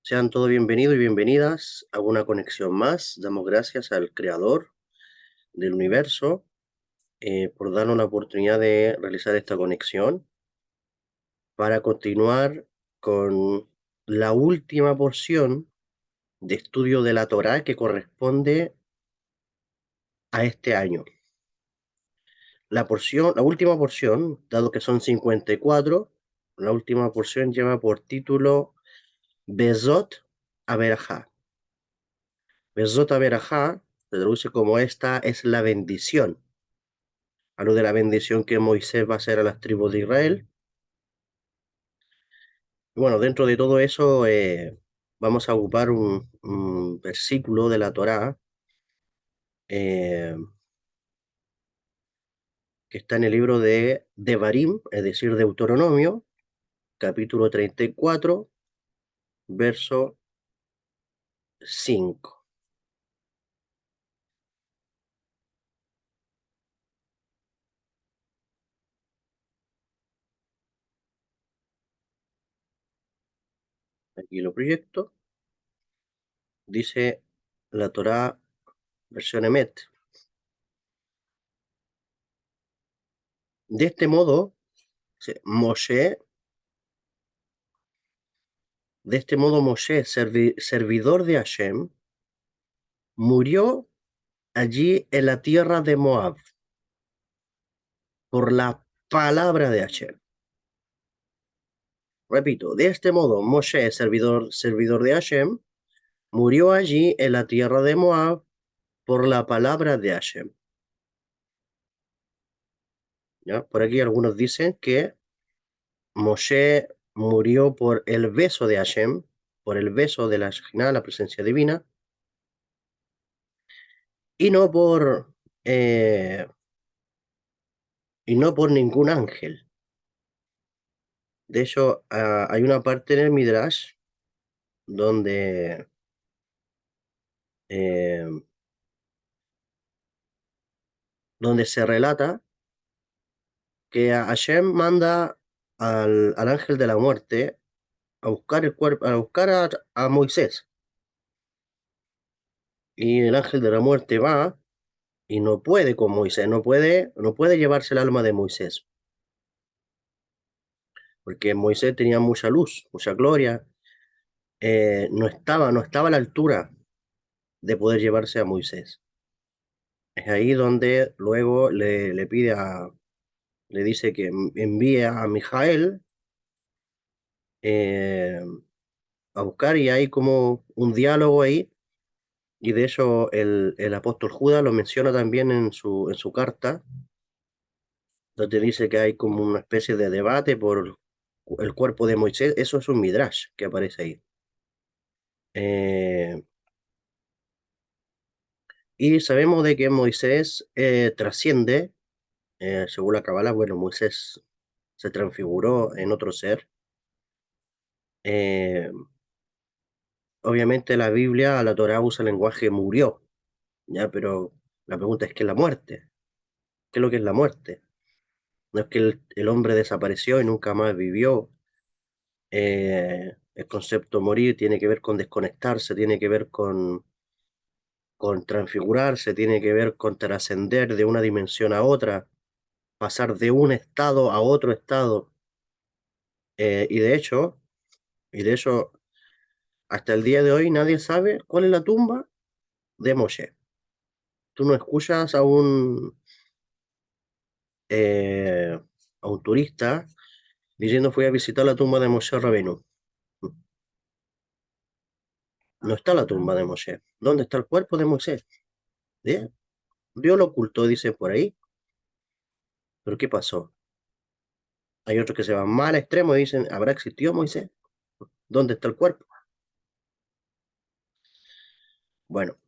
Sean todos bienvenidos y bienvenidas a una conexión más. Damos gracias al Creador del universo por darnos la oportunidad de realizar esta conexión para continuar con la última porción de estudio de la Torá que corresponde a este año. La última porción, dado que son 54, la última porción lleva por título Bezot Averajá. Bezot Averajá se traduce como esta es la bendición. Hablo de la bendición que Moisés va a hacer a las tribus de Israel. Y bueno, dentro de todo eso vamos a ocupar un versículo de la Torá eh, que está en el libro de Devarim, es decir, Deuteronomio, capítulo 34, verso 5. Aquí lo proyecto. Dice la Torá, versión Emet. De este modo, Moshe, Moshe, servidor de Hashem, murió allí en la tierra de Moab por la palabra de Hashem. Repito, de este modo Moshe, servidor de Hashem, murió allí en la tierra de Moab por la palabra de Hashem. ¿Ya? Por aquí algunos dicen que Moshe murió por el beso de Hashem, por el beso de la Shekhinah, la presencia divina, y no por, eh, y no por ningún ángel. De hecho, hay una parte en el Midrash donde eh, se relata que Hashem manda al ángel de la muerte a buscar el cuerpo, a buscar a Moisés. Y el ángel de la muerte va y no puede con Moisés, no puede llevarse el alma de Moisés, porque Moisés tenía mucha luz, mucha gloria, no estaba a la altura de poder llevarse a Moisés. Es ahí donde luego le dice que envíe a Mijael eh, a buscar, y hay como un diálogo ahí. Y de hecho el apóstol Judas lo menciona también en su carta, donde dice que hay como una especie de debate por el cuerpo de Moisés. Eso es un midrash que aparece ahí. Eh, y sabemos de que Moisés trasciende, según la Kabbalah. Bueno, Moisés se transfiguró en otro ser. Eh, Obviamente la Biblia, la Torá usa el lenguaje murió, ¿ya? Pero la pregunta es: ¿qué es la muerte? ¿Qué es lo que es la muerte? No es que el hombre desapareció y nunca más vivió. El concepto morir tiene que ver con desconectarse, tiene que ver con transfigurarse, tiene que ver con trascender de una dimensión a otra, pasar de un estado a otro estado. Eh, y de hecho, y de hecho, hasta el día de hoy nadie sabe cuál es la tumba de Moshe. Tú no escuchas eh, a un turista diciendo fui a visitar la tumba de Moshe Rabenu. No está la tumba de Moshe. ¿Dónde está el cuerpo de Moisés? ¿Eh? Dios lo ocultó, dice por ahí. ¿Pero qué pasó? Hay otros que se van más al extremo y dicen, ¿habrá existido Moisés? ¿Dónde está el cuerpo? Bueno,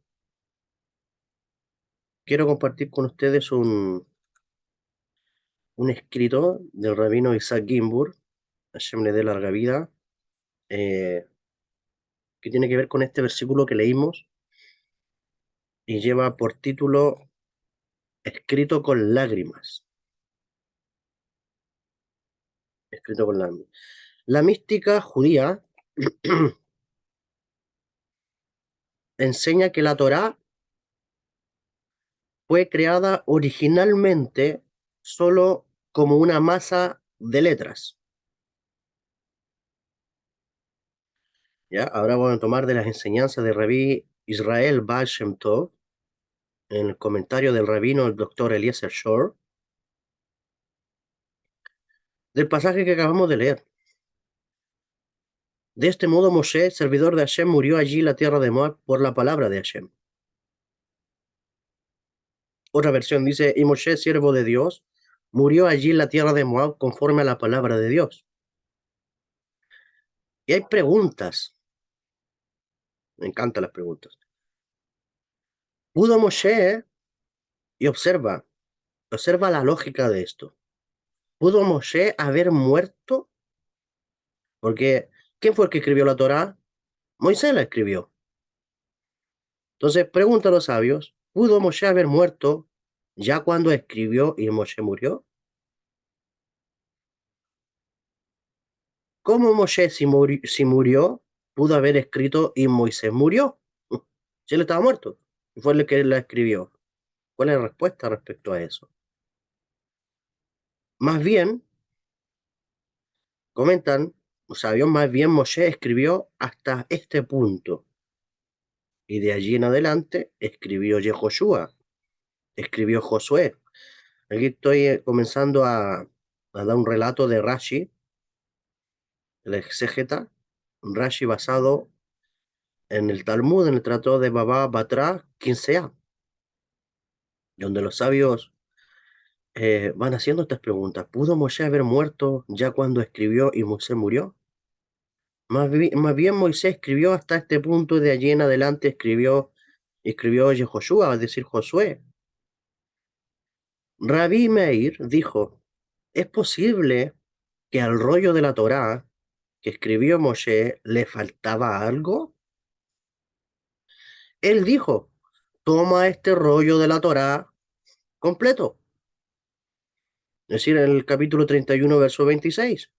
quiero compartir con ustedes un escrito del rabino Isaac Gimbur, Hashem le dé larga vida, eh, que tiene que ver con este versículo que leímos y lleva por título Escrito con lágrimas. Escrito con lágrimas. La mística judía enseña que la Torá fue creada originalmente solo como una masa de letras. ¿Ya? Ahora vamos a tomar de las enseñanzas de Rabí Israel Baal Shem Tov, en el comentario del rabino el doctor Eliezer Shor, del pasaje que acabamos de leer. De este modo Moshe, servidor de Hashem, murió allí en la tierra de Moab por la palabra de Hashem. Otra versión dice, y Moshe, siervo de Dios, murió allí en la tierra de Moab conforme a la palabra de Dios. Y hay preguntas, me encantan las preguntas. ¿Pudo Moshe, y observa la lógica de esto, ¿pudo Moshe haber muerto? Porque, ¿quién fue el que escribió la Torá? Moisés la escribió. Entonces, pregunta a los sabios, ¿pudo Moshe haber muerto ya cuando escribió y Moshe murió? ¿Cómo Moshe, si murió, pudo haber escrito y Moisés murió? Si él estaba muerto, y fue el que la escribió. ¿Cuál es la respuesta respecto a eso? Más bien, comentan los sabios, más bien Moshe escribió hasta este punto, y de allí en adelante escribió Yehoshua, escribió Josué. Aquí estoy comenzando a dar un relato de Rashi, el exégeta, un Rashi basado en el Talmud, en el Tratado de Baba Batra 15a, donde los sabios van haciendo estas preguntas. ¿Pudo Moshe haber muerto ya cuando escribió y Moisés murió? Más bien Moisés escribió hasta este punto y de allí en adelante escribió Yehoshua, es decir, Josué. Rabí Meir dijo, ¿es posible que al rollo de la Torá que escribió Moshe le faltaba algo? Él dijo, toma este rollo de la Torá completo, es decir, en el capítulo 31, verso 26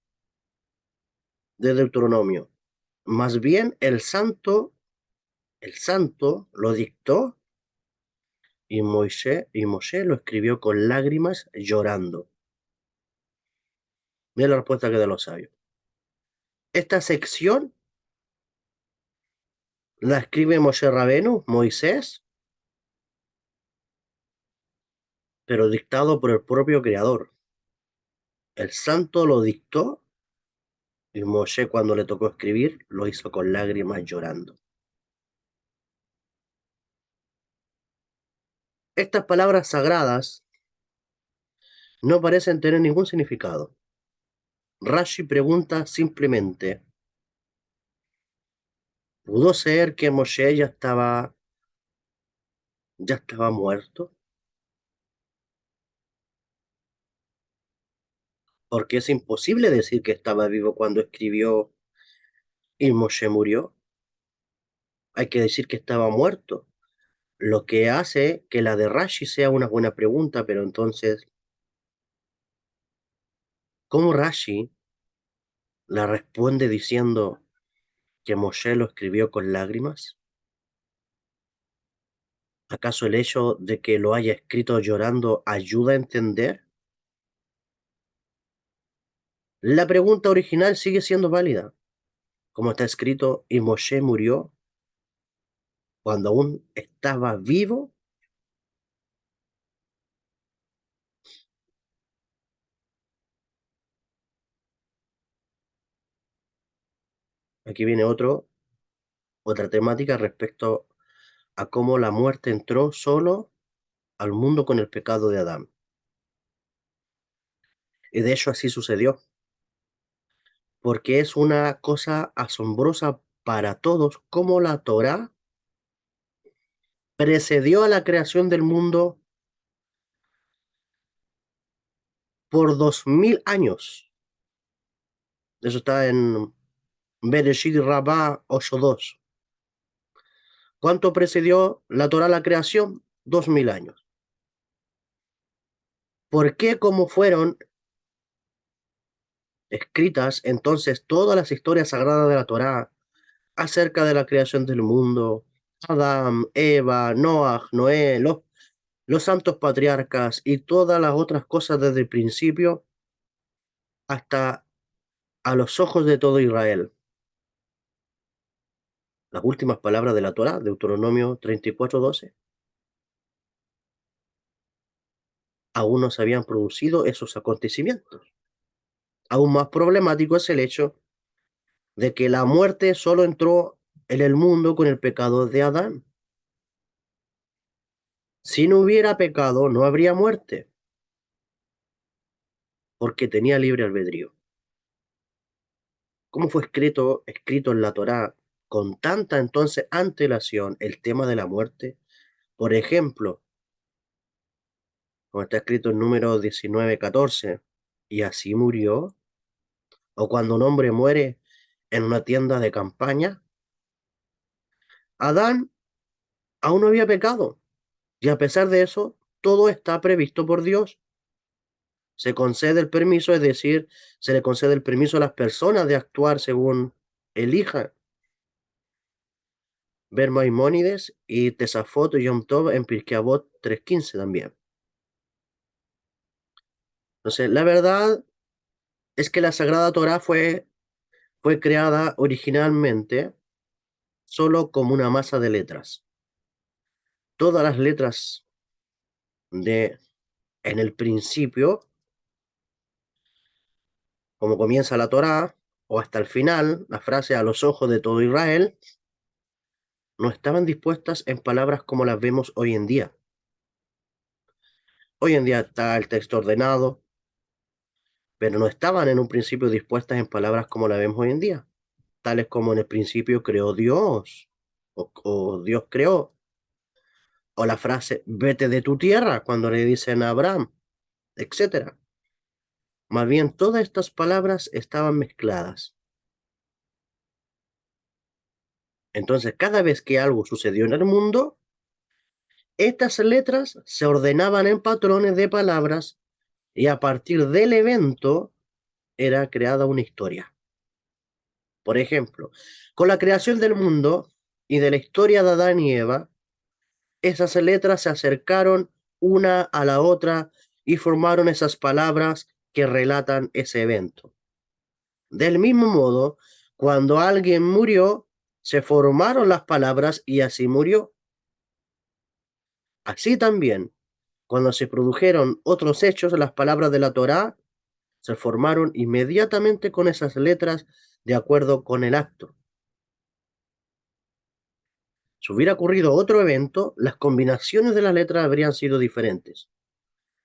de Deuteronomio. Más bien el santo lo dictó y Moshe lo escribió con lágrimas llorando. Mira la respuesta que da los sabios. Esta sección la escribe Moshe Rabenu, Moisés, pero dictado por el propio Creador. El santo lo dictó y Moshe, cuando le tocó escribir, lo hizo con lágrimas llorando. Estas palabras sagradas no parecen tener ningún significado. Rashi pregunta simplemente, ¿pudo ser que Moshe ya estaba muerto? Porque es imposible decir que estaba vivo cuando escribió y Moshe murió. Hay que decir que estaba muerto. Lo que hace que la de Rashi sea una buena pregunta, pero entonces, ¿cómo Rashi la responde diciendo que Moshe lo escribió con lágrimas? ¿Acaso el hecho de que lo haya escrito llorando ayuda a entender? La pregunta original sigue siendo válida, como está escrito, y Moshe murió cuando aún estaba vivo. Aquí viene otra temática respecto a cómo la muerte entró solo al mundo con el pecado de Adán. Y de hecho así sucedió, porque es una cosa asombrosa para todos cómo la Torá precedió a la creación del mundo por 2000 años. Eso está en Bereshit Rabá 8.2. ¿Cuánto precedió la Torá a la creación? 2000 años. ¿Por qué, como fueron escritas entonces todas las historias sagradas de la Torá acerca de la creación del mundo, Adán, Eva, Noah, Noé, los santos patriarcas y todas las otras cosas desde el principio hasta a los ojos de todo Israel. Las últimas palabras de la Torá, Deuteronomio 34:12, aún no se habían producido esos acontecimientos. Aún más problemático es el hecho de que la muerte solo entró en el mundo con el pecado de Adán. Si no hubiera pecado, no habría muerte, porque tenía libre albedrío. ¿Cómo fue escrito en la Torá con tanta entonces antelación el tema de la muerte? Por ejemplo, como está escrito en Número 19:14, y así murió, o cuando un hombre muere en una tienda de campaña, Adán aún no había pecado, y a pesar de eso, todo está previsto por Dios. Se concede el permiso, es decir, se le concede el permiso a las personas de actuar según elijan. Ver Maimónides y Tesafot y Yom Tov en Pirkei Avot 3:15 también. Entonces, la verdad es que la Sagrada Torá fue creada originalmente solo como una masa de letras. Todas las letras de en el principio, como comienza la Torá, o hasta el final, la frase a los ojos de todo Israel, no estaban dispuestas en palabras como las vemos hoy en día. Hoy en día está el texto ordenado, pero no estaban en un principio dispuestas en palabras como las vemos hoy en día, tales como en el principio creó Dios, o Dios creó, o la frase vete de tu tierra cuando le dicen a Abraham, etcétera. Más bien todas estas palabras estaban mezcladas. Entonces, cada vez que algo sucedió en el mundo, estas letras se ordenaban en patrones de palabras y a partir del evento era creada una historia. Por ejemplo, con la creación del mundo y de la historia de Adán y Eva, esas letras se acercaron una a la otra y formaron esas palabras que relatan ese evento. Del mismo modo, cuando alguien murió, se formaron las palabras y así murió. Así también, cuando se produjeron otros hechos, las palabras de la Torá se formaron inmediatamente con esas letras de acuerdo con el acto. Si hubiera ocurrido otro evento, las combinaciones de las letras habrían sido diferentes,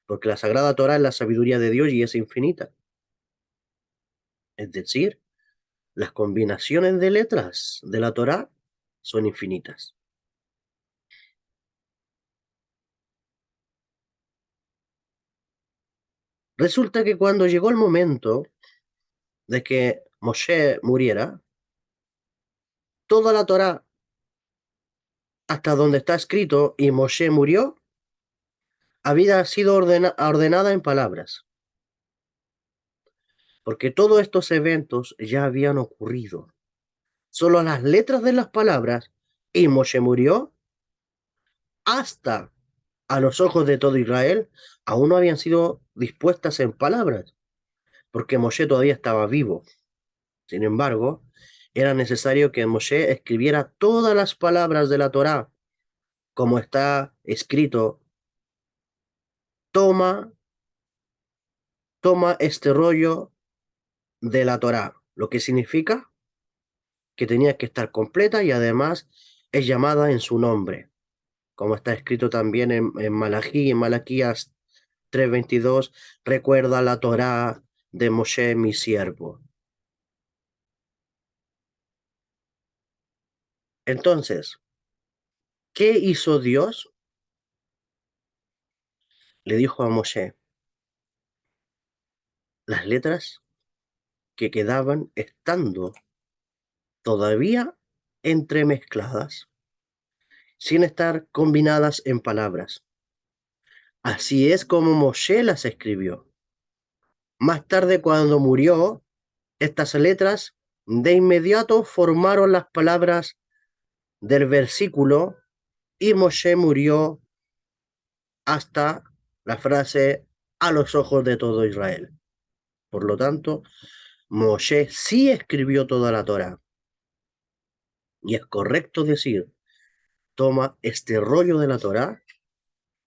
porque la Sagrada Torá es la sabiduría de Dios y es infinita. Es decir, las combinaciones de letras de la Torá son infinitas. Resulta que cuando llegó el momento de que Moshe muriera, toda la Torá, hasta donde está escrito, y Moshe murió, había sido ordenada en palabras, porque todos estos eventos ya habían ocurrido. Solo las letras de las palabras, y Moshe murió, hasta a los ojos de todo Israel, aún no habían sido dispuestas en palabras, porque Moshe todavía estaba vivo. Sin embargo, era necesario que Moshe escribiera todas las palabras de la Torá, como está escrito, toma, toma este rollo de la Torá, lo que significa que tenía que estar completa y además es llamada en su nombre, como está escrito también en Malají, en Malaquías 3:22, recuerda la Torá de Moshe, mi siervo. Entonces, ¿qué hizo Dios? Le dijo a Moshe, las letras que quedaban estando todavía entremezcladas, sin estar combinadas en palabras. Así es como Moshe las escribió. Más tarde, cuando murió, estas letras de inmediato formaron las palabras del versículo y Moshe murió hasta la frase a los ojos de todo Israel. Por lo tanto, Moshe sí escribió toda la Torá. Y es correcto decir, toma este rollo de la Torá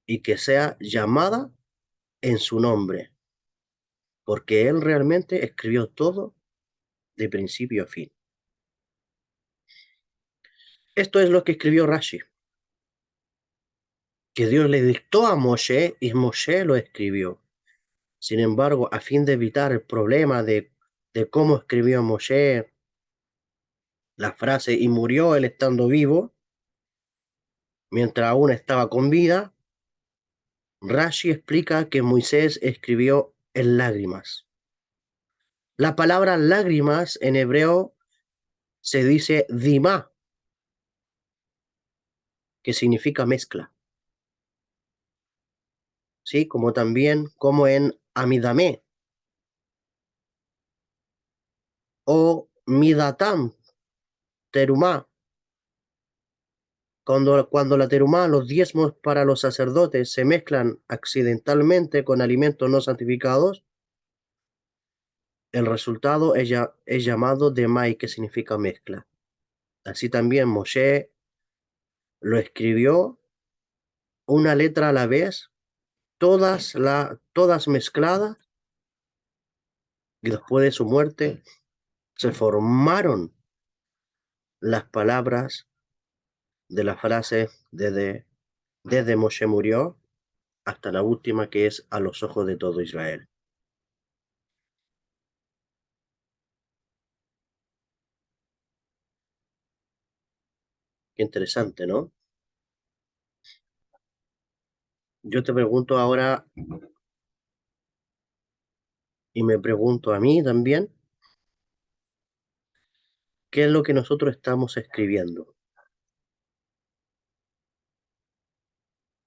y que sea llamada en su nombre, porque él realmente escribió todo de principio a fin. Esto es lo que escribió Rashi, que Dios le dictó a Moshe y Moshe lo escribió. Sin embargo, a fin de evitar el problema de cómo escribió Moshe la frase y murió él estando vivo, mientras aún estaba con vida, Rashi explica que Moisés escribió en lágrimas. La palabra lágrimas en hebreo se dice dimá, que significa mezcla, ¿sí? Como también como en amidamé o midatam, terumá. Cuando la terumá, los diezmos para los sacerdotes, se mezclan accidentalmente con alimentos no santificados, el resultado es llamado demai, que significa mezcla. Así también Moshe lo escribió una letra a la vez, todas mezcladas, y después de su muerte se formaron las palabras de la frase desde Moshe murió hasta la última, que es a los ojos de todo Israel. Qué interesante, ¿no? Yo te pregunto ahora, y me pregunto a mí también, ¿qué es lo que nosotros estamos escribiendo?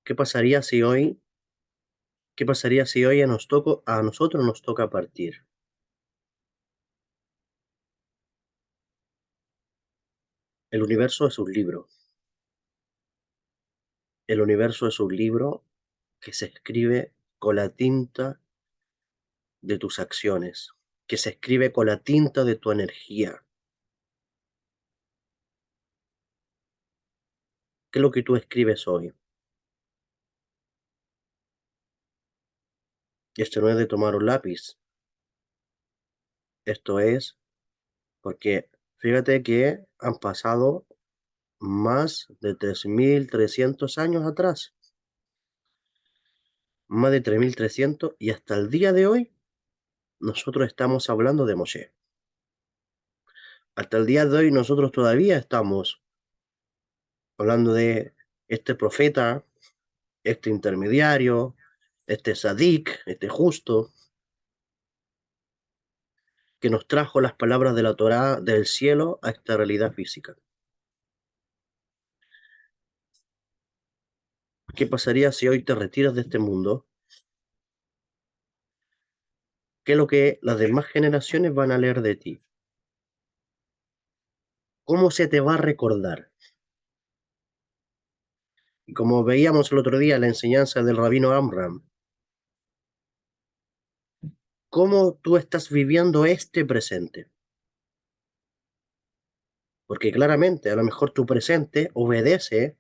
¿Qué pasaría si hoy, qué pasaría si hoy a nosotros nos toca partir? El universo es un libro. El universo es un libro que se escribe con la tinta de tus acciones, que se escribe con la tinta de tu energía. ¿Qué es lo que tú escribes hoy? Esto no es de tomar un lápiz. Esto es porque fíjate que han pasado más de 3.300 años atrás, más de 3.300, y hasta el día de hoy nosotros estamos hablando de Moshe. Hasta el día de hoy nosotros todavía estamos hablando de este profeta, este intermediario, este sadik, este justo, que nos trajo las palabras de la Torá del cielo a esta realidad física. ¿Qué pasaría si hoy te retiras de este mundo? ¿Qué es lo que las demás generaciones van a leer de ti? ¿Cómo se te va a recordar? Y como veíamos el otro día la enseñanza del rabino Amram, ¿cómo tú estás viviendo este presente? Porque claramente a lo mejor tu presente obedece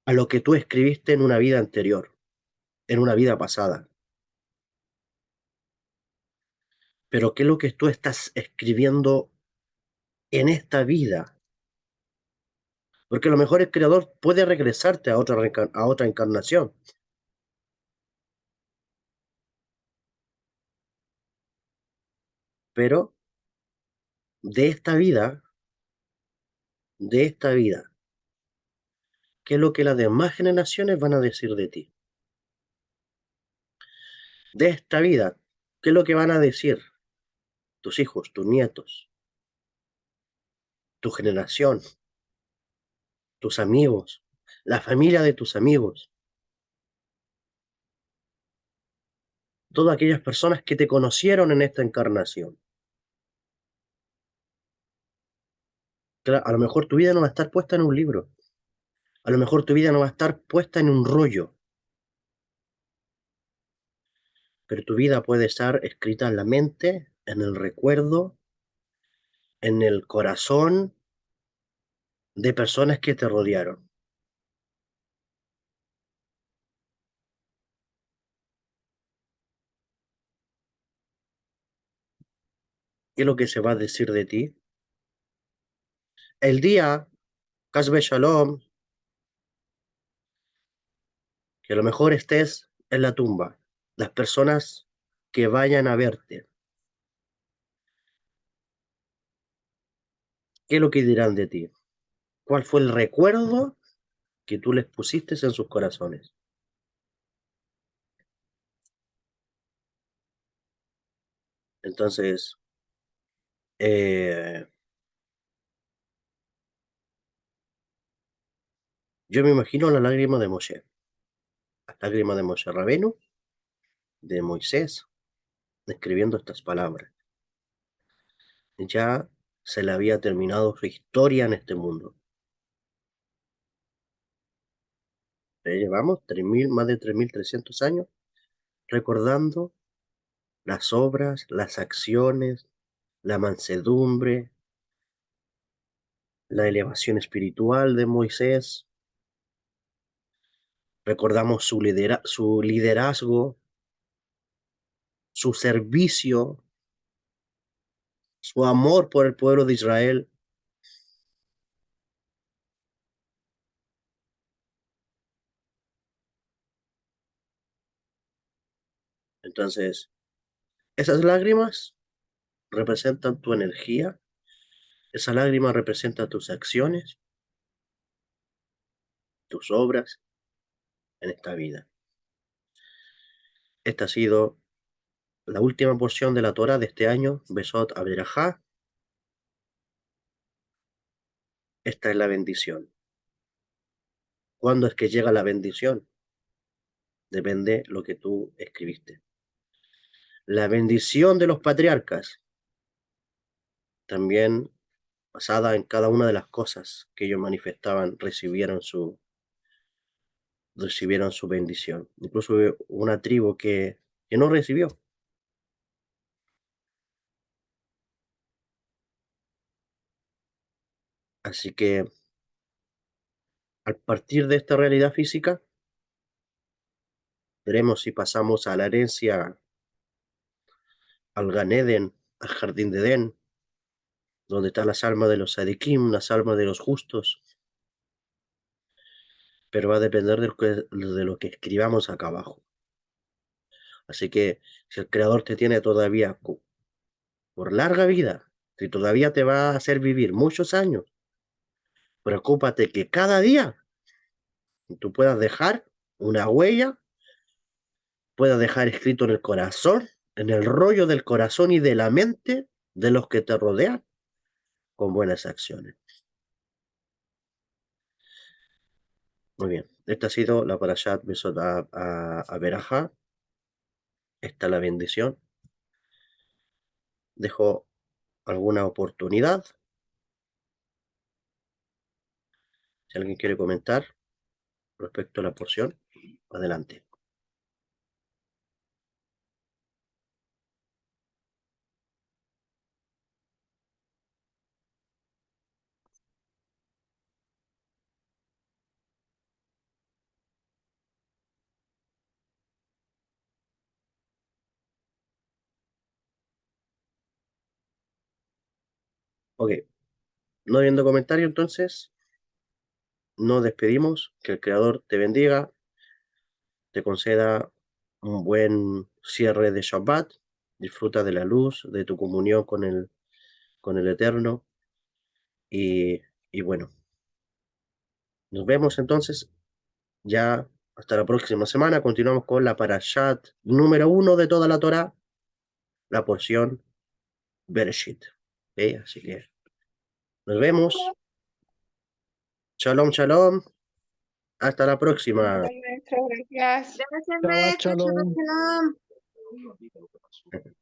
a lo que tú escribiste en una vida anterior, en una vida pasada. Pero ¿qué es lo que tú estás escribiendo en esta vida? Porque a lo mejor el creador puede regresarte a otra encarnación, pero de esta vida, de esta vida, ¿qué es lo que las demás generaciones van a decir de ti? De esta vida, ¿qué es lo que van a decir tus hijos, tus nietos, tu generación, tus amigos, la familia de tus amigos, todas aquellas personas que te conocieron en esta encarnación? A lo mejor tu vida no va a estar puesta en un libro. A lo mejor tu vida no va a estar puesta en un rollo. Pero tu vida puede estar escrita en la mente, en el recuerdo, en el corazón de personas que te rodearon. ¿Qué es lo que se va a decir de ti? El día, Hasbe Shalom, que a lo mejor estés en la tumba, las personas que vayan a verte, ¿qué es lo que dirán de ti? ¿Cuál fue el recuerdo que tú les pusiste en sus corazones? Entonces, eh, yo me imagino la lágrima de Moshe, la lágrima de Moshe Rabenu, de Moisés, escribiendo estas palabras. Ya se le había terminado su historia en este mundo. Llevamos 3.000, más de 3.300 años recordando las obras, las acciones, la mansedumbre, la elevación espiritual de Moisés. Recordamos su liderazgo, su servicio, su amor por el pueblo de Israel. Entonces, esas lágrimas representan tu energía, esas lágrimas representan tus acciones, tus obras en esta vida. Esta ha sido la última porción de la Torah de este año, Besot Aberajá. Esta es la bendición. ¿Cuándo es que llega la bendición? Depende lo que tú escribiste. La bendición de los patriarcas, también basada en cada una de las cosas que ellos manifestaban, recibieron su bendición. Incluso hubo una tribu que no recibió. Así que al partir de esta realidad física, veremos si pasamos a la herencia, al Gan Eden, al jardín de Edén, donde están las almas de los sadikim, las almas de los justos, pero va a depender de lo que escribamos acá abajo. Así que si el Creador te tiene todavía por larga vida, si todavía te va a hacer vivir muchos años, preocúpate que cada día tú puedas dejar una huella, puedas dejar escrito en el corazón, en el rollo del corazón y de la mente de los que te rodean con buenas acciones. Muy bien, esta ha sido la Parashat Besot a Berajá. Esta es la bendición. Dejo alguna oportunidad. Si alguien quiere comentar respecto a la porción, adelante. Ok, no habiendo comentario, entonces nos despedimos. Que el Creador te bendiga, te conceda un buen cierre de Shabbat. Disfruta de la luz, de tu comunión con el Eterno. Y, y bueno, nos vemos entonces ya hasta la próxima semana. Continuamos con la Parashat número 1 de toda la Torah, la porción Bereshit. ¿Ok? Así que nos vemos. Shalom, shalom. Hasta la próxima. Maestro, gracias. Gracias, Shabbat maestro. Shabbat shalom. shalom.